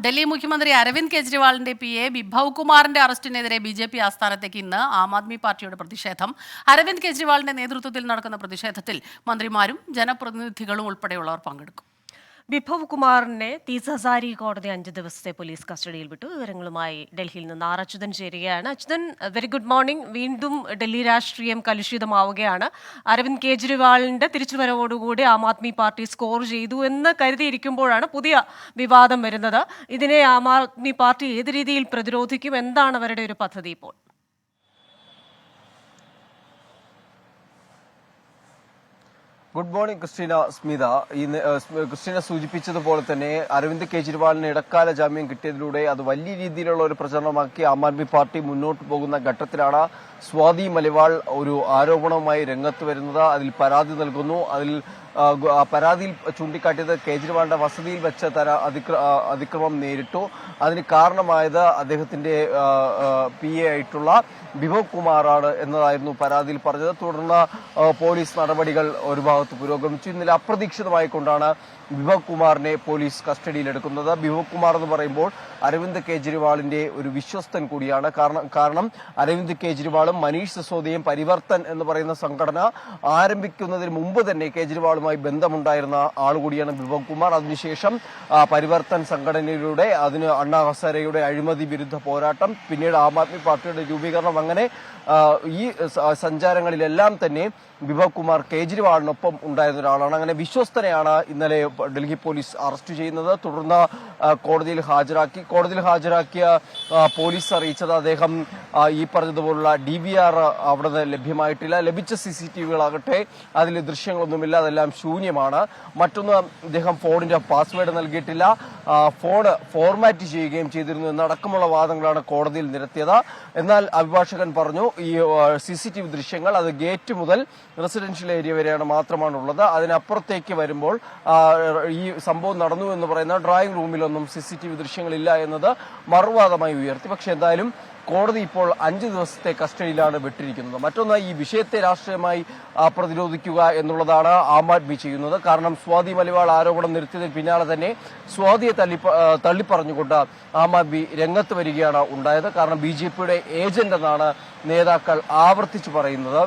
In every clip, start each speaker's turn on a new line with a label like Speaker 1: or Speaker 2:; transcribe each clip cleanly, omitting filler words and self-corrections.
Speaker 1: ഡൽഹി മുഖ്യമന്ത്രി അരവിന്ദ് കെജ്രിവാളിന്റെ PA ബിഭവ് കുമാറിന്റെ അറസ്റ്റിനെതിരെ BJP ആസ്ഥാനത്തേക്ക് ഇന്ന് ആം ആദ്മി പാർട്ടിയുടെ പ്രതിഷേധം. അരവിന്ദ് കെജ്രിവാളിന്റെ നേതൃത്വത്തിൽ നടക്കുന്ന പ്രതിഷേധത്തിൽ മന്ത്രിമാരും ജനപ്രതിനിധികളും ഉൾപ്പെടെയുള്ളവർ പങ്കെടുക്കും.
Speaker 2: ബിഭവ് കുമാറിനെ തീസ് ഹസാരി കോടതി 5 ദിവസത്തെ പോലീസ് കസ്റ്റഡിയിൽ വിട്ടു. വിവരങ്ങളുമായി ഡൽഹിയിൽ നിന്ന് അച്യുതൻ ചേരുകയാണ്. Achuthan, very good morning. വീണ്ടും ഡൽഹി രാഷ്ട്രീയം കലുഷിതമാവുകയാണ്. അരവിന്ദ് കെജ്രിവാളിന്റെ തിരിച്ചുവരവോടുകൂടി ആം ആദ്മി പാർട്ടി സ്കോർ ചെയ്തു എന്ന് കരുതിയിരിക്കുമ്പോഴാണ് പുതിയ വിവാദം വരുന്നത്. ഇതിനെ ആം ആദ്മി പാർട്ടി ഏത് രീതിയിൽ പ്രതിരോധിക്കും? എന്താണ് അവരുടെ ഒരു പദ്ധതി ഇപ്പോൾ?
Speaker 3: Good morning Christina. Smitha, Christina സൂചിപ്പിച്ചതുപോലെ തന്നെ അരവിന്ദ് കെജ്രിവാളിന് ഇടക്കാല ജാമ്യം കിട്ടിയതിലൂടെ അത് വലിയ രീതിയിലുള്ള ഒരു പ്രചരണമാക്കി ആം ആദ്മി പാർട്ടി മുന്നോട്ട് പോകുന്ന ഘട്ടത്തിലാണ് സ്വാതി മലിവാൾ ഒരു ആരോപണവുമായി രംഗത്ത് വരുന്നത്. അതിൽ പരാതി നൽകുന്നു. അതിൽ പരാതിയിൽ ചൂണ്ടിക്കാട്ടിയത് കേജ്രിവാളിന്റെ വസതിയിൽ വെച്ച് അതിക്രമം നേരിട്ടു. അതിന് കാരണമായത് അദ്ദേഹത്തിന്റെ PA ആയിട്ടുള്ള ബിഭവ് കുമാറാണ് എന്നതായിരുന്നു പരാതിയിൽ പറഞ്ഞത്. തുടർന്ന് പോലീസ് നടപടികൾ ഒരു ഭാഗത്ത് പുരോഗമിച്ചു. ഇന്നലെ അപ്രതീക്ഷിതമായിക്കൊണ്ടാണ് ബിഭവ് കുമാറിനെ പോലീസ് കസ്റ്റഡിയിലെടുക്കുന്നത്. ബിഭവ് കുമാർ എന്ന് പറയുമ്പോൾ അരവിന്ദ് കെജ്രിവാളിന്റെ ഒരു വിശ്വസ്തൻ കൂടിയാണ്. കാരണം അരവിന്ദ് കെജ്രിവാളും മനീഷ് സിസോദിയയും പരിവർത്തൻ എന്ന് പറയുന്ന സംഘടന ആരംഭിക്കുന്നതിന് മുമ്പ് തന്നെ കേജ്രിവാളുമായി ബന്ധമുണ്ടായിരുന്ന ആളുകൂടിയാണ് ബിഭവ് കുമാർ. അതിനുശേഷം പരിവർത്തൻ സംഘടനയിലൂടെ അതിന് അണ്ണാ ഹസാരെയുടെ അഴിമതി വിരുദ്ധ പോരാട്ടം, പിന്നീട് ആം ആദ്മി പാർട്ടിയുടെ രൂപീകരണം, അങ്ങനെ ഈ സഞ്ചാരങ്ങളിലെല്ലാം തന്നെ ബിഭവ് കുമാർ കേജ്രിവാളിനൊപ്പം ഉണ്ടായിരുന്ന ഒരാളാണ്. അങ്ങനെ വിശ്വസ്തനെയാണ് ഇന്നലെ ഡൽഹി പോലീസ് അറസ്റ്റ് ചെയ്യുന്നത്. തുടർന്ന് കോടതിയിൽ ഹാജരാക്കിയ പോലീസ് അറിയിച്ചത് അദ്ദേഹം ഈ പറഞ്ഞതുപോലുള്ള DVR അവിടെ നിന്ന് ലഭ്യമായിട്ടില്ല. ലഭിച്ച CCTVകളാകട്ടെ അതിൽ ദൃശ്യങ്ങളൊന്നുമില്ല, അതെല്ലാം ശൂന്യമാണ്. മറ്റൊന്ന്, അദ്ദേഹം ഫോണിന്റെ പാസ്വേഡ് നൽകിയിട്ടില്ല, ഫോൺ ഫോർമാറ്റ് ചെയ്യുകയും ചെയ്തിരുന്നു എന്നടക്കമുള്ള വാദങ്ങളാണ് കോടതിയിൽ നിരത്തിയത്. എന്നാൽ അഭിഭാഷകൻ പറഞ്ഞു ഈ CCTV ദൃശ്യങ്ങൾ അത് ഗേറ്റ് മുതൽ റെസിഡൻഷ്യൽ ഏരിയ വരെയാണ് മാത്രമാണുള്ളത്. അതിനപ്പുറത്തേക്ക് വരുമ്പോൾ ഈ സംഭവം നടന്നു എന്ന് പറയുന്ന ഡ്രോയിങ് റൂമിലൊന്നും CCTV ദൃശ്യങ്ങളില്ല എന്നത് മറുവാദമായി ഉയർത്തി. പക്ഷെ എന്തായാലും കോടതി ഇപ്പോൾ 5 ദിവസത്തെ കസ്റ്റഡിയിലാണ് വിട്ടിരിക്കുന്നത്. മറ്റൊന്ന്, ഈ വിഷയത്തെ രാഷ്ട്രീയമായി പ്രതിരോധിക്കുക എന്നുള്ളതാണ് ആം ആദ്മി ചെയ്യുന്നത്. കാരണം സ്വാതി മലിവാൾ ആരോപണം നിരത്തിയതിന് പിന്നാലെ തന്നെ സ്വാതിയെ തള്ളിപ്പറഞ്ഞുകൊണ്ട് ആം ആദ്മി രംഗത്ത് വരികയാണ് ഉണ്ടായത്. കാരണം BJPയുടെ ഏജന്റ് എന്നാണ് നേതാക്കൾ ആവർത്തിച്ചു പറയുന്നത്.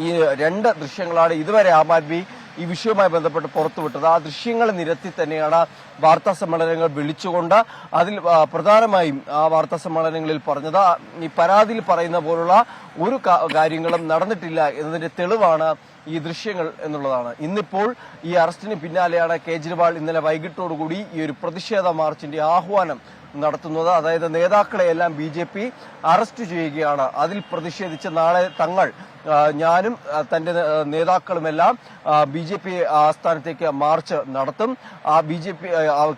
Speaker 3: ഈ 2 ദൃശ്യങ്ങളാണ് ഇതുവരെ ആം ആദ്മി ഈ വിഷയവുമായി ബന്ധപ്പെട്ട് പുറത്തുവിട്ടത്. ആ ദൃശ്യങ്ങൾ നിരത്തി തന്നെയാണ് വാർത്താ സമ്മേളനങ്ങൾ വിളിച്ചുകൊണ്ട് അതിൽ പ്രധാനമായും ആ വാർത്താ സമ്മേളനങ്ങളിൽ പറഞ്ഞത് ഈ പരാതിയിൽ പറയുന്ന പോലുള്ള ഒരു കാര്യങ്ങളും നടന്നിട്ടില്ല എന്നതിന്റെ തെളിവാണ് ഈ ദൃശ്യങ്ങൾ എന്നുള്ളതാണ്. ഇന്നിപ്പോൾ ഈ അറസ്റ്റിന് പിന്നാലെയാണ് കേജ്രിവാൾ ഇന്നലെ വൈകിട്ടോടുകൂടി ഈ ഒരു പ്രതിഷേധ മാർച്ചിന്റെ ആഹ്വാനം നടത്തുന്നത്. അതായത് നേതാക്കളെയെല്ലാം BJP അറസ്റ്റ് ചെയ്യുകയാണ്. അതിൽ പ്രതിഷേധിച്ച് നാളെ ഞാനും തന്റെ നേതാക്കളുമെല്ലാം BJP ആസ്ഥാനത്തേക്ക് മാർച്ച് നടത്തും. BJP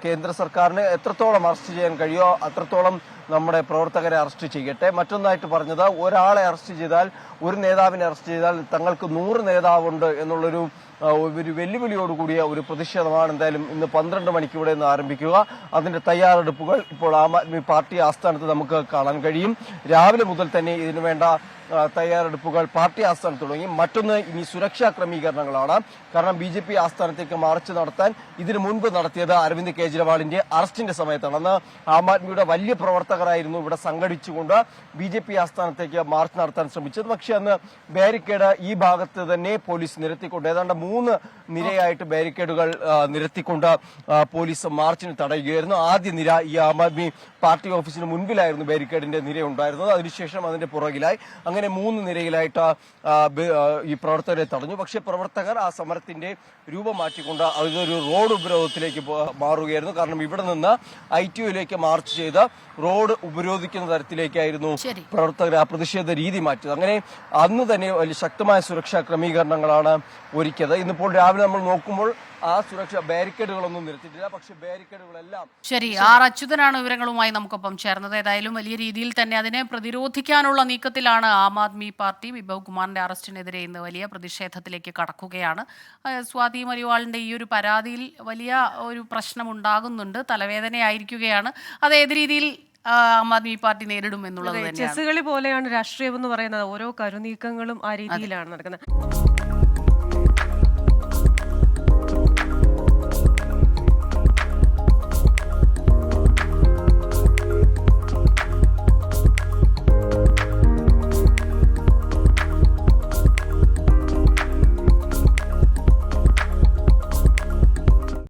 Speaker 3: കേന്ദ്ര സർക്കാരിന് എത്രത്തോളം അറസ്റ്റ് ചെയ്യാൻ കഴിയുമോ അത്രത്തോളം നമ്മുടെ പ്രവർത്തകരെ അറസ്റ്റ് ചെയ്യട്ടെ. മറ്റൊന്നായിട്ട് പറഞ്ഞത്, ഒരാളെ അറസ്റ്റ് ചെയ്താൽ, ഒരു നേതാവിനെ അറസ്റ്റ് ചെയ്താൽ തങ്ങൾക്ക് 100 നേതാവുണ്ട് എന്നുള്ളൊരു വെല്ലുവിളിയോടുകൂടിയ ഒരു പ്രതിഷേധമാണ് എന്തായാലും ഇന്ന് 12 മണിക്ക് ഇവിടെ നിന്ന് ആരംഭിക്കുക. അതിന്റെ തയ്യാറെടുപ്പുകൾ ഇപ്പോൾ ആം ആദ്മി പാർട്ടി ആസ്ഥാനത്ത് നമുക്ക് കാണാൻ കഴിയും. രാവിലെ മുതൽ തന്നെ ഇതിനു വേണ്ട തയ്യാറെടുപ്പുകൾ പാർട്ടി ആസ്ഥാനത്ത് തുടങ്ങി. മറ്റൊന്ന്, ഇനി സുരക്ഷാ ക്രമീകരണങ്ങളാണ്. കാരണം BJP ആസ്ഥാനത്തേക്ക് മാർച്ച് നടത്താൻ ഇതിനു മുൻപ് നടത്തിയത് അരവിന്ദ് കെജ്രിവാളിന്റെ അറസ്റ്റിന്റെ സമയത്താണ്. അന്ന് ആം ആദ്മിയുടെ വലിയ പ്രവർത്തകരായിരുന്നു ഇവിടെ സംഘടിച്ചുകൊണ്ട് BJP ആസ്ഥാനത്തേക്ക് മാർച്ച് നടത്താൻ ശ്രമിച്ചത്. പക്ഷെ അന്ന് ബാരിക്കേഡ് ഈ ഭാഗത്ത് തന്നെ പോലീസ് നിരത്തിക്കൊണ്ട് ഏതാണ്ട് 3 നിരയായിട്ട് ബാരിക്കേഡുകൾ നിരത്തിക്കൊണ്ട് പോലീസ് മാർച്ചിന് തടയുകയായിരുന്നു. ആദ്യ നിര ഈ ആം ആദ്മി പാർട്ടി ഓഫീസിന് മുൻപിലായിരുന്നു ബാരിക്കേഡിന്റെ നിര ഉണ്ടായിരുന്നത്. അതിനുശേഷം അതിന്റെ പുറകിലായി, അങ്ങനെ 3 നിരയിലായിട്ട് ഈ പ്രവർത്തകരെ തടഞ്ഞു. പക്ഷെ പ്രവർത്തകർ ആ സമരത്തിന്റെ രൂപം മാറ്റിക്കൊണ്ട് അതൊരു റോഡ് ഉപരോധത്തിലേക്ക് മാറുകയായിരുന്നു. കാരണം ഇവിടെ നിന്ന് ITOയിലേക്ക് മാർച്ച് ചെയ്ത് റോഡ് ഉപരോധിക്കുന്ന തരത്തിലേക്കായിരുന്നു പ്രവർത്തകർ ആ പ്രതിഷേധ രീതി മാറ്റിയത്. അങ്ങനെ അന്ന് തന്നെ വലിയ ശക്തമായ സുരക്ഷാ ക്രമീകരണങ്ങളാണ് ഒരുക്കിയത്. ഇന്നിപ്പോൾ രാവിലെ നമ്മൾ നോക്കുമ്പോൾ ആ സുരക്ഷാ ബാരിക്കേഡുകളൊന്നും നിരത്തിയിട്ടില്ല. പക്ഷെ ബാരിക്കേഡുകളെല്ലാം
Speaker 1: ശരി. അച്യുതനാണ് വിവരങ്ങളുമായി നമുക്കൊപ്പം ചേർന്നത്. ഏതായാലും വലിയ രീതിയിൽ തന്നെ അതിനെ പ്രതിരോധിക്കാനുള്ള നീക്കത്തിലാണ് ആം ആദ്മി പാർട്ടി. ബിഭവ് കുമാറിന്റെ അറസ്റ്റിനെതിരെ ഇന്ന് വലിയ പ്രതിഷേധത്തിലേക്ക് കടക്കുകയാണ്. സ്വാതി മലിവാളിന്റെ ഈ ഒരു പരാതിയിൽ വലിയ ഒരു പ്രശ്നം ഉണ്ടാകുന്നുണ്ട്, തലവേദനയായിരിക്കുകയാണ്. അത് ഏത് രീതിയിൽ ആം ആദ്മി പാർട്ടി നേരിടും എന്നുള്ളത്
Speaker 2: ചെസ്സുകളി പോലെയാണ് രാഷ്ട്രീയം എന്ന് പറയുന്നത്. ഓരോ കരുനീക്കങ്ങളും ആ രീതിയിലാണ് നടക്കുന്നത്.